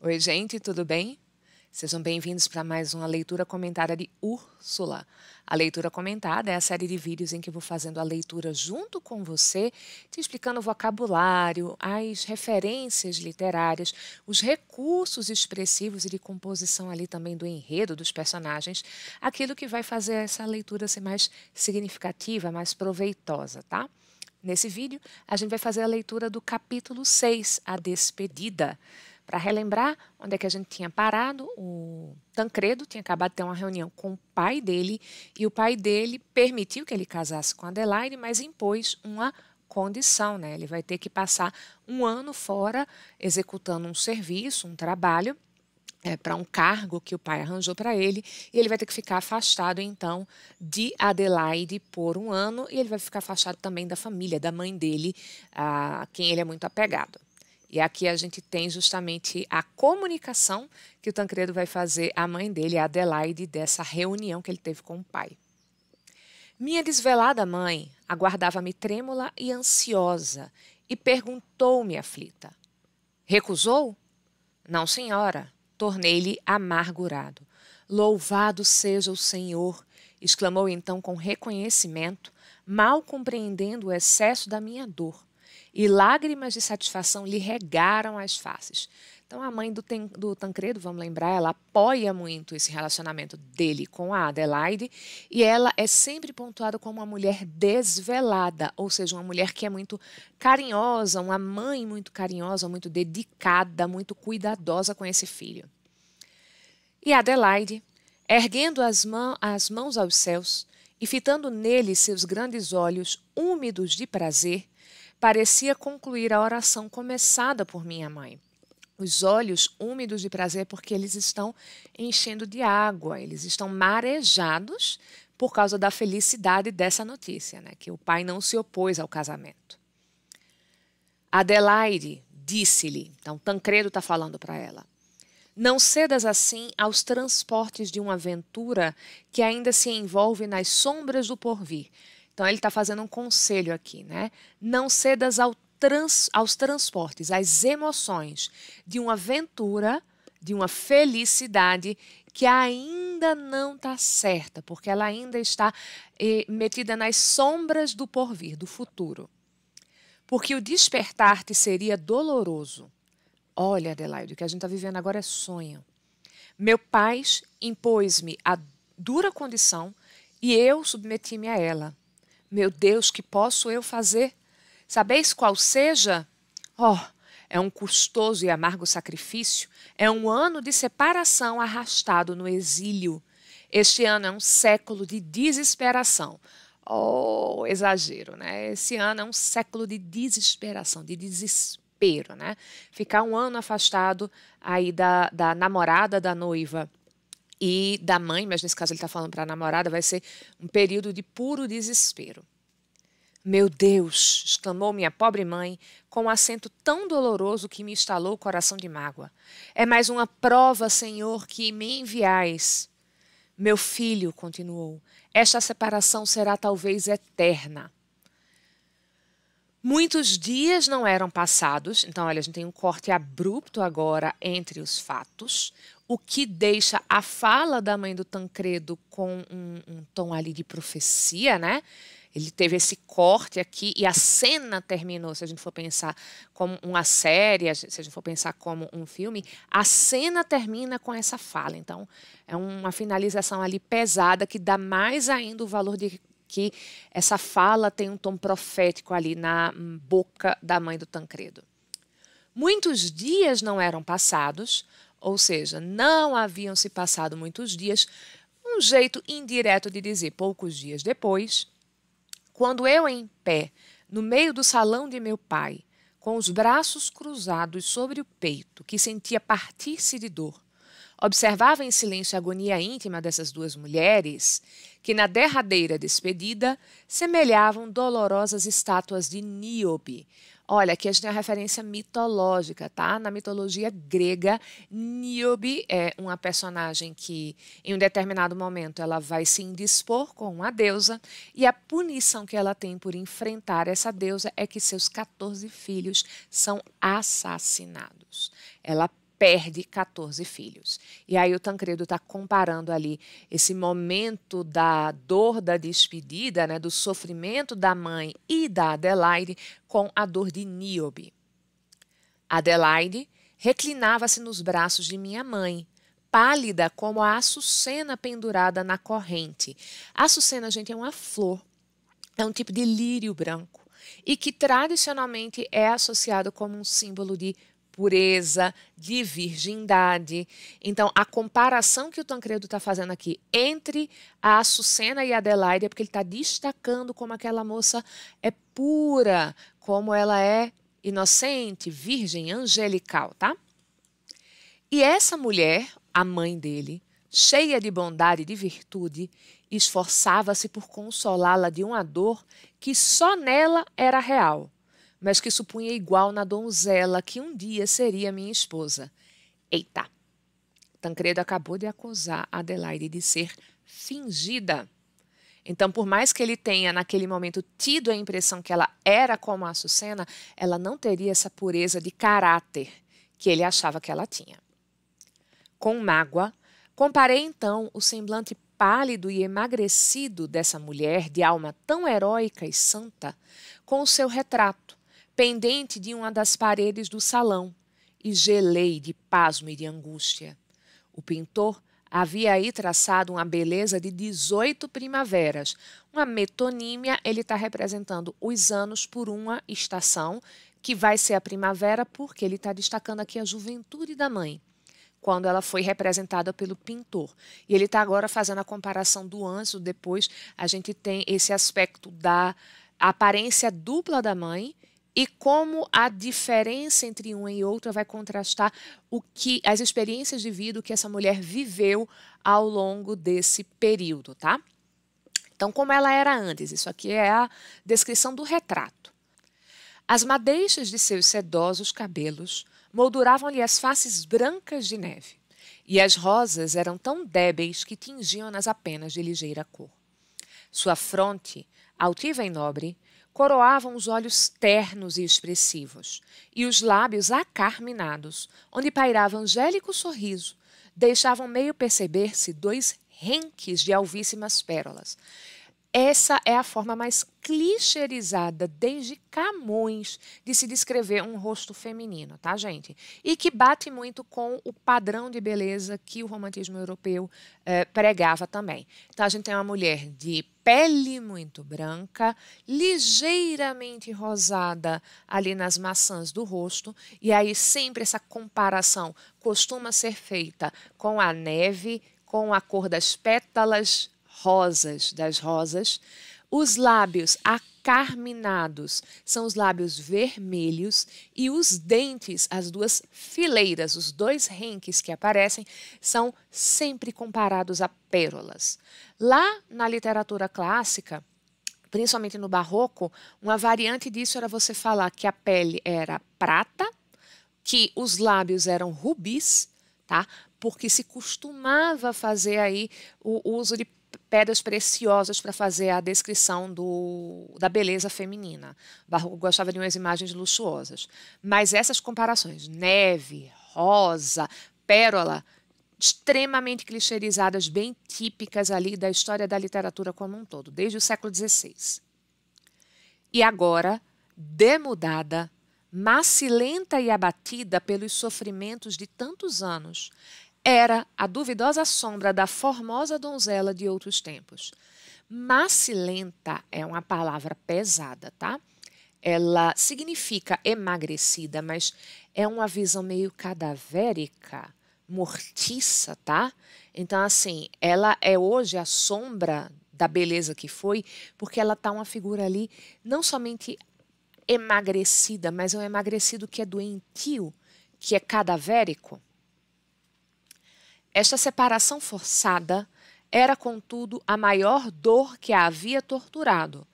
Oi, gente, tudo bem? Sejam bem-vindos para mais uma leitura comentada de Úrsula. A leitura comentada é a série de vídeos em que eu vou fazendo a leitura junto com você, te explicando o vocabulário, as referências literárias, os recursos expressivos e de composição ali também do enredo dos personagens, aquilo que vai fazer essa leitura ser mais significativa, mais proveitosa, tá? Nesse vídeo, a gente vai fazer a leitura do capítulo 6, A Despedida. Para relembrar onde é que a gente tinha parado, o Tancredo tinha acabado de ter uma reunião com o pai dele e o pai dele permitiu que ele casasse com Adelaide, mas impôs uma condição, né? Ele vai ter que passar um ano fora executando um serviço, um trabalho, para um cargo que o pai arranjou para ele, e ele vai ter que ficar afastado, então, de Adelaide por um ano, e ele vai ficar afastado também da família, da mãe dele, a quem ele é muito apegado. E aqui a gente tem justamente a comunicação que o Tancredo vai fazer à mãe dele, a Adelaide, dessa reunião que ele teve com o pai. Minha desvelada mãe aguardava-me trêmula e ansiosa e perguntou-me aflita: recusou? Não, senhora. Tornei-lhe amargurado. Louvado seja o Senhor! Exclamou então com reconhecimento, mal compreendendo o excesso da minha dor, e lágrimas de satisfação lhe regaram as faces. Então, a mãe do Tancredo, vamos lembrar, ela apoia muito esse relacionamento dele com a Adelaide, e ela é sempre pontuada como uma mulher desvelada, ou seja, uma mulher que é muito carinhosa, uma mãe muito carinhosa, muito dedicada, muito cuidadosa com esse filho. E Adelaide, erguendo as mãos aos céus e fitando nele seus grandes olhos úmidos de prazer, parecia concluir a oração começada por minha mãe. Os olhos úmidos de prazer porque eles estão enchendo de água, eles estão marejados por causa da felicidade dessa notícia, né? Que o pai não se opôs ao casamento. Adelaide disse-lhe, então Tancredo está falando para ela, não cedas assim aos transportes de uma aventura que ainda se envolve nas sombras do porvir. Então, ele está fazendo um conselho aqui, né? Não cedas aos transportes, às emoções de uma aventura, de uma felicidade que ainda não está certa, porque ela ainda está metida nas sombras do porvir, do futuro. Porque o despertar-te seria doloroso. Olha, Adelaide, o que a gente está vivendo agora é sonho. Meu pai impôs-me a dura condição e eu submeti-me a ela. Meu Deus, que posso eu fazer? Sabeis qual seja? Oh, é um custoso e amargo sacrifício, é um ano de separação arrastado no exílio. Este ano é um século de desesperação. Oh, exagero, né? Esse ano é um século de desesperação, de desespero, né? Ficar um ano afastado aí da namorada, da noiva e da mãe, mas nesse caso ele está falando para a namorada, vai ser um período de puro desespero. Meu Deus! Exclamou minha pobre mãe, com um acento tão doloroso que me estalou o coração de mágoa. É mais uma prova, Senhor, que me enviais. Meu filho, continuou, esta separação será talvez eterna. Muitos dias não eram passados, então, olha, a gente tem um corte abrupto agora entre os fatos, o que deixa a fala da mãe do Tancredo com um tom ali de profecia, né? Ele teve esse corte aqui e a cena terminou, se a gente for pensar como uma série, se a gente for pensar como um filme, a cena termina com essa fala. Então, é uma finalização ali pesada que dá mais ainda o valor de que essa fala tem um tom profético ali na boca da mãe do Tancredo. Muitos dias não eram passados, ou seja, não haviam se passado muitos dias, um jeito indireto de dizer poucos dias depois, quando eu em pé, no meio do salão de meu pai, com os braços cruzados sobre o peito, que sentia partir-se de dor, observava em silêncio a agonia íntima dessas duas mulheres, que na derradeira despedida semelhavam dolorosas estátuas de Níobe. Olha, aqui a gente tem uma referência mitológica, tá? Na mitologia grega, Níobe é uma personagem que, em um determinado momento, ela vai se indispor com uma deusa e a punição que ela tem por enfrentar essa deusa é que seus 14 filhos são assassinados. Ela perde 14 filhos. E aí o Tancredo está comparando ali esse momento da dor da despedida, né, do sofrimento da mãe e da Adelaide com a dor de Níobe. Adelaide reclinava-se nos braços de minha mãe, pálida como a açucena pendurada na corrente. A açucena, gente, é uma flor, é um tipo de lírio branco e que tradicionalmente é associado como um símbolo de pureza, de virgindade. Então, a comparação que o Tancredo está fazendo aqui entre a Açucena e a Adelaide é porque ele está destacando como aquela moça é pura, como ela é inocente, virgem, angelical, tá? E essa mulher, a mãe dele, cheia de bondade e de virtude, esforçava-se por consolá-la de uma dor que só nela era real, mas que supunha igual na donzela que um dia seria minha esposa. Eita! Tancredo acabou de acusar Adelaide de ser fingida. Então, por mais que ele tenha, naquele momento, tido a impressão que ela era como a Açucena, ela não teria essa pureza de caráter que ele achava que ela tinha. Com mágoa, comparei então o semblante pálido e emagrecido dessa mulher de alma tão heróica e santa com o seu retrato, pendente de uma das paredes do salão, e gelei de pasmo e de angústia. O pintor havia aí traçado uma beleza de 18 primaveras. Uma metonímia, ele está representando os anos por uma estação, que vai ser a primavera, porque ele está destacando aqui a juventude da mãe, quando ela foi representada pelo pintor. E ele está agora fazendo a comparação do antes e do depois. A gente tem esse aspecto da aparência dupla da mãe e como a diferença entre uma e outra vai contrastar as experiências de vida que essa mulher viveu ao longo desse período, tá? Então, como ela era antes, isso aqui é a descrição do retrato. As madeixas de seus sedosos cabelos molduravam-lhe as faces brancas de neve, e as rosas eram tão débeis que tingiam-nas apenas de ligeira cor. Sua fronte, altiva e nobre, coroavam os olhos ternos e expressivos, e os lábios acarminados, onde pairava angélico sorriso, deixavam meio perceber-se 2 renques de alvíssimas pérolas. Essa é a forma mais clichêrizada desde Camões de se descrever um rosto feminino, tá, gente? E que bate muito com o padrão de beleza que o romantismo europeu pregava também. Então, a gente tem uma mulher de pele muito branca, ligeiramente rosada ali nas maçãs do rosto, e aí sempre essa comparação costuma ser feita com a neve, com a cor das pétalas das rosas. Os lábios acarminados são os lábios vermelhos e os dentes, as 2 fileiras, os 2 renques que aparecem, são sempre comparados a pérolas. Lá na literatura clássica, principalmente no barroco, uma variante disso era você falar que a pele era prata, que os lábios eram rubis, tá? Porque se costumava fazer aí o uso de pedras preciosas para fazer a descrição da beleza feminina. O barroco gostava de umas imagens luxuosas. Mas essas comparações, neve, rosa, pérola, extremamente clichêrizadas, bem típicas ali da história da literatura como um todo, desde o século XVI. E agora, demudada, macilenta e abatida pelos sofrimentos de tantos anos, era a duvidosa sombra da formosa donzela de outros tempos. Macilenta é uma palavra pesada, tá? Ela significa emagrecida, mas é uma visão meio cadavérica, mortiça, tá? Então, assim, ela é hoje a sombra da beleza que foi, porque ela tá uma figura ali não somente emagrecida, mas é um emagrecido que é doentio, que é cadavérico. Esta separação forçada era, contudo, a maior dor que a havia torturado,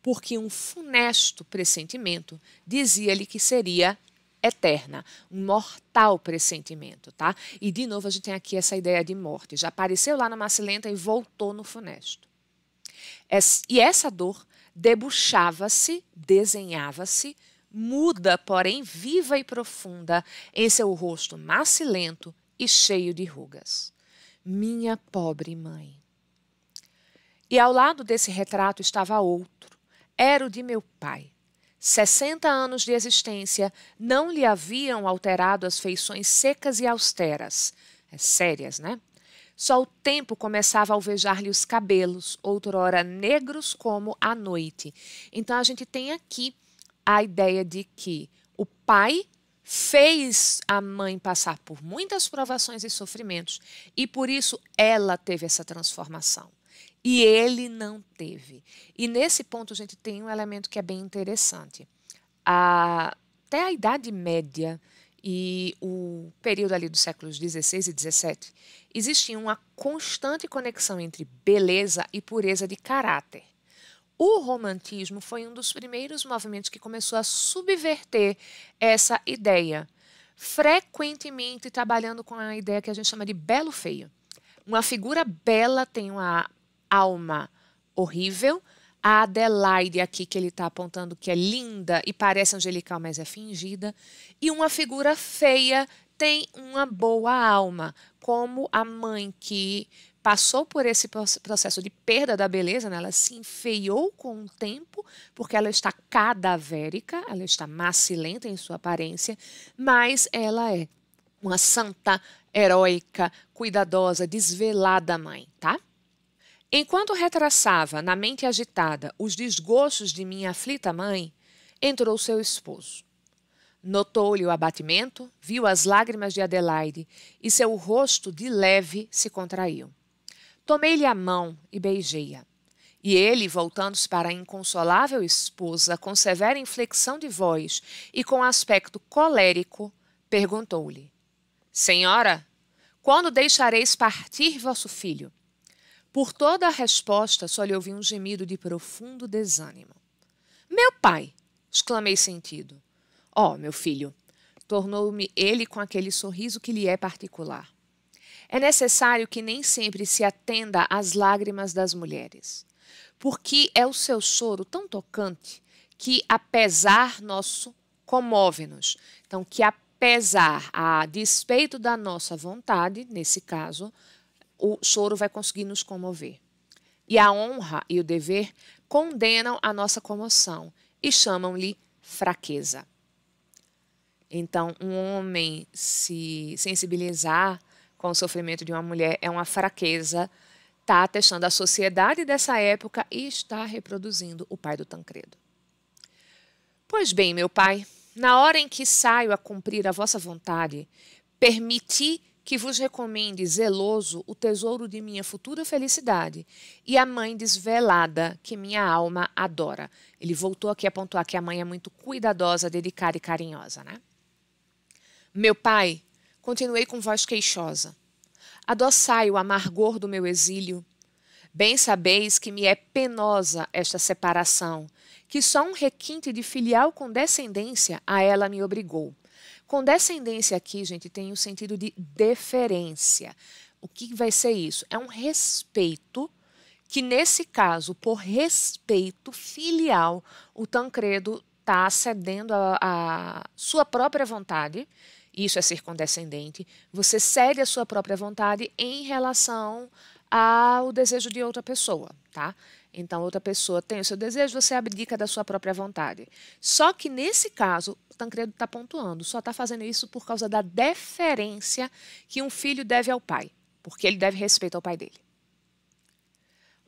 porque um funesto pressentimento dizia-lhe que seria eterna, um mortal pressentimento, tá? E, de novo, a gente tem aqui essa ideia de morte. Já apareceu lá na Macilenta e voltou no funesto. E essa dor debuxava-se, desenhava-se muda, porém viva e profunda, em seu rosto macilento e cheio de rugas. Minha pobre mãe. E ao lado desse retrato estava outro. Era o de meu pai. 60 anos de existência não lhe haviam alterado as feições secas e austeras. Sérias, né? Só o tempo começava a alvejar-lhe os cabelos, outrora negros como a noite. Então, a gente tem aqui a ideia de que o pai fez a mãe passar por muitas provações e sofrimentos, e por isso ela teve essa transformação. E ele não teve. E nesse ponto a gente tem um elemento que é bem interessante. Até a Idade Média e o período ali dos séculos XVI e XVII, existia uma constante conexão entre beleza e pureza de caráter. O romantismo foi um dos primeiros movimentos que começou a subverter essa ideia, frequentemente trabalhando com a ideia que a gente chama de belo feio. Uma figura bela tem uma alma horrível. A Adelaide aqui que ele está apontando que é linda e parece angelical, mas é fingida. E uma figura feia tem uma boa alma, como a mãe que passou por esse processo de perda da beleza, né? Ela se enfeiou com o tempo, porque ela está cadavérica, ela está macilenta em sua aparência, mas ela é uma santa, heróica, cuidadosa, desvelada mãe, tá? Enquanto retraçava, na mente agitada, os desgostos de minha aflita mãe, entrou seu esposo. Notou-lhe o abatimento, viu as lágrimas de Adelaide e seu rosto de leve se contraiu. Tomei-lhe a mão e beijei-a. E ele, voltando-se para a inconsolável esposa, com severa inflexão de voz e com aspecto colérico, perguntou-lhe: Senhora, quando deixareis partir vosso filho? Por toda a resposta, só lhe ouvi um gemido de profundo desânimo. Meu pai! Exclamei sentido. Oh, meu filho! Tornou-me ele com aquele sorriso que lhe é particular. É necessário que nem sempre se atenda às lágrimas das mulheres, porque é o seu choro tão tocante que, apesar nosso, comove-nos. Então, que apesar, a despeito da nossa vontade, nesse caso, o choro vai conseguir nos comover. E a honra e o dever condenam a nossa comoção e chamam-lhe fraqueza. Então, um homem se sensibilizar com o sofrimento de uma mulher é uma fraqueza, está atestando a sociedade dessa época e está reproduzindo o pai do Tancredo. Pois bem, meu pai, na hora em que saio a cumprir a vossa vontade, permiti que vos recomende zeloso o tesouro de minha futura felicidade e a mãe desvelada que minha alma adora. Ele voltou aqui a pontuar que a mãe é muito cuidadosa, dedicada e carinhosa, né? Meu pai, continuei com voz queixosa, adoçai o amargor do meu exílio. Bem sabeis que me é penosa esta separação, que só um requinte de filial condescendência a ela me obrigou. Condescendência aqui, gente, tem o sentido de deferência. O que vai ser isso? É um respeito que, nesse caso, por respeito filial, o Tancredo está cedendo a sua própria vontade. Isso é ser condescendente. Você cede a sua própria vontade em relação ao desejo de outra pessoa, tá? Então, outra pessoa tem o seu desejo, você abdica da sua própria vontade. Só que, nesse caso, o Tancredo está pontuando, só está fazendo isso por causa da deferência que um filho deve ao pai, porque ele deve respeito ao pai dele.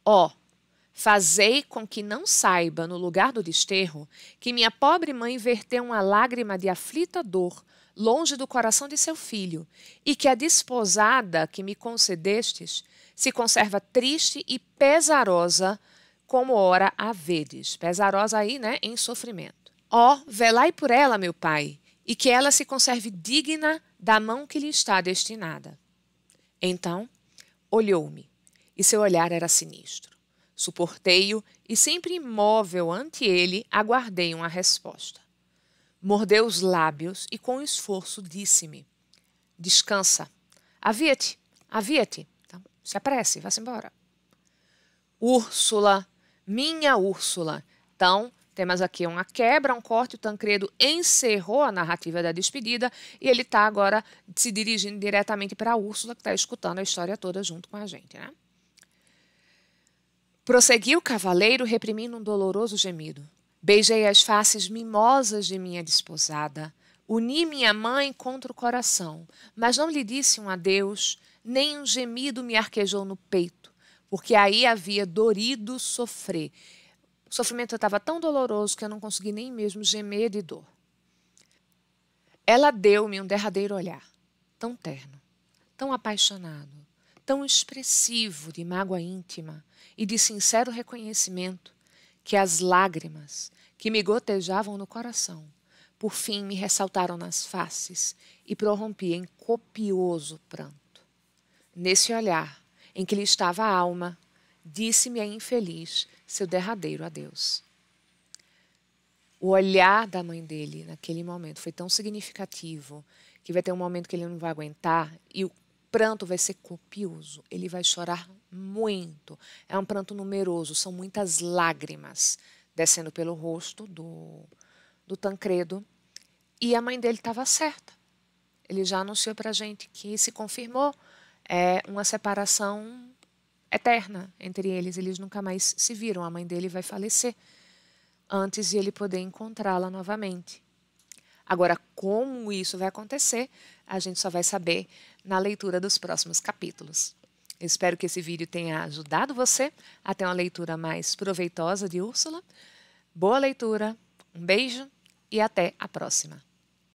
Ó, fazei com que não saiba, no lugar do desterro, que minha pobre mãe verteu uma lágrima de aflita dor longe do coração de seu filho, e que a desposada que me concedestes se conserva triste e pesarosa, como ora a vedes. Pesarosa aí, né, em sofrimento. Ó, velai por ela, meu pai, e que ela se conserve digna da mão que lhe está destinada. Então, olhou-me, e seu olhar era sinistro. Suportei-o e, sempre imóvel ante ele, aguardei uma resposta. Mordeu os lábios e, com esforço, disse-me: Descansa. Avia-te, avia-te. Então, se apresse, vá-se embora. Úrsula, minha Úrsula. Então, Temos aqui uma quebra, um corte, o Tancredo encerrou a narrativa da despedida e ele está agora se dirigindo diretamente para a Úrsula, que está escutando a história toda junto com a gente, né? Prosseguiu o cavaleiro, reprimindo um doloroso gemido. Beijei as faces mimosas de minha desposada. Uni minha mãe contra o coração, mas não lhe disse um adeus, nem um gemido me arquejou no peito, porque aí havia dorido sofrer. O sofrimento estava tão doloroso que eu não consegui nem mesmo gemer de dor. Ela deu-me um derradeiro olhar, tão terno, tão apaixonado, tão expressivo de mágoa íntima e de sincero reconhecimento, que as lágrimas que me gotejavam no coração, por fim me ressaltaram nas faces e prorrompi em copioso pranto. Nesse olhar, em que lhe estava a alma, disse-me a infeliz seu derradeiro adeus. O olhar da mãe dele naquele momento foi tão significativo que vai ter um momento que ele não vai aguentar e o pranto vai ser copioso. Ele vai chorar muito. É um pranto numeroso, são muitas lágrimas descendo pelo rosto do Tancredo. E a mãe dele estava certa. Ele já anunciou para a gente que se confirmou uma separação eterna entre eles. Eles nunca mais se viram. A mãe dele vai falecer antes de ele poder encontrá-la novamente. Agora, como isso vai acontecer, a gente só vai saber na leitura dos próximos capítulos. Eu espero que esse vídeo tenha ajudado você a ter uma leitura mais proveitosa de Úrsula. Boa leitura, um beijo e até a próxima.